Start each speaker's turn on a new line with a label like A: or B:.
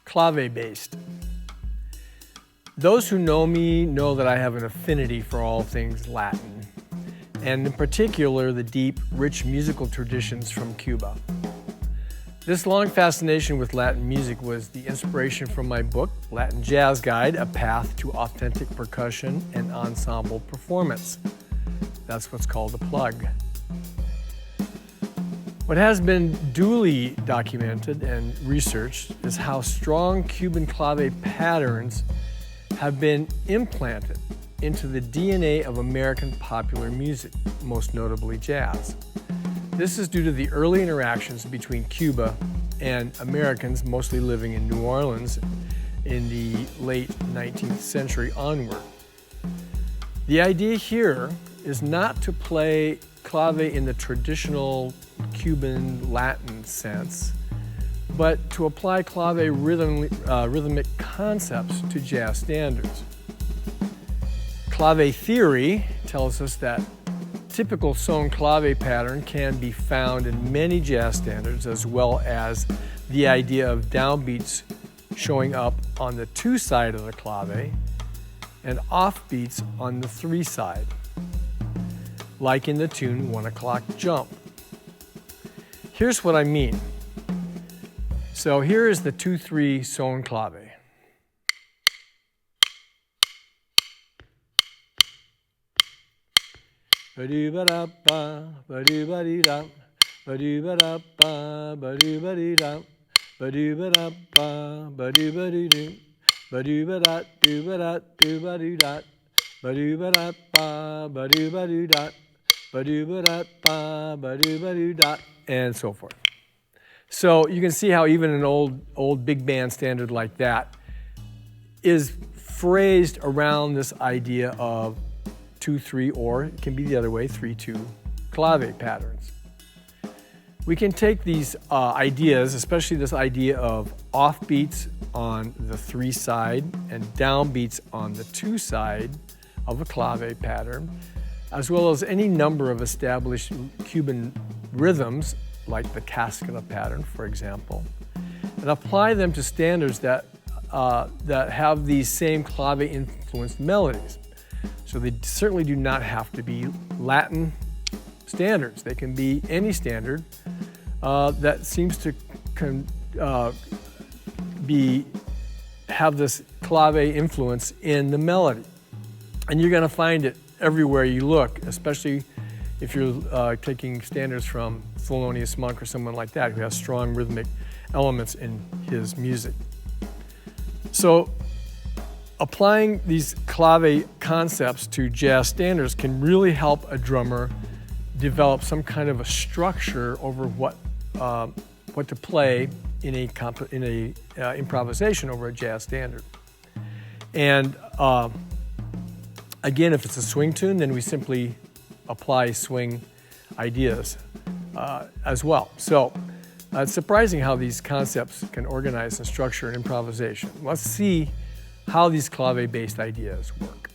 A: Clave-Based. Those who know me know that I have an affinity for all things Latin, and in particular the deep, rich musical traditions from Cuba. This long fascination with Latin music was the inspiration from my book, Latin Jazz Guide, A Path to Authentic Percussion and Ensemble Performance. That's what's called a plug. What has been duly documented and researched is how strong Cuban clave patterns have been implanted into the DNA of American popular music, most notably jazz. This is due to the early interactions between Cuba and Americans, mostly living in New Orleans in the late 19th century onward. The idea here is not to play clave in the traditional Cuban Latin sense, but to apply clave rhythmic concepts to jazz standards. Clave theory tells us that typical son clave pattern can be found in many jazz standards, as well as the idea of downbeats showing up on the 2 side of the clave and offbeats on the 3 side, like in the tune 1 O'Clock Jump. Here's what I mean. So here is the 2-3 son clave. Ba-do-ba-da-ba, ba-do-ba-dee-da, ba-do-ba-da-ba, ba-do-ba-dee-da, ba-do-ba-da-ba, ba-do-ba-dee-doo, ba-do-ba-da-do-ba-da-do-ba-doo-da, ba-do-ba-da-ba, ba-do-ba-doo-da, ba-do-ba-da-ba, ba-do-ba-doo-da, and so forth. So you can see how even an old big band standard like that is phrased around this idea of 2-3, or it can be the other way, 3-2 clave patterns. We can take these ideas, especially this idea of offbeats on the 3 side and downbeats on the 2 side of a clave pattern, as well as any number of established Cuban rhythms, like the cascada pattern, for example, and apply them to standards that have these same clave-influenced melodies. So they certainly do not have to be Latin standards. They can be any standard that seems to have this clave influence in the melody. And you're going to find it everywhere you look, especially if you're taking standards from Thelonious Monk or someone like that who has strong rhythmic elements in his music. So applying these clave concepts to jazz standards can really help a drummer develop some kind of a structure over what to play in a improvisation over a jazz standard. And again, if it's a swing tune, then we simply apply swing ideas as well. So it's surprising how these concepts can organize and structure an improvisation. Let's see how these clave-based ideas work.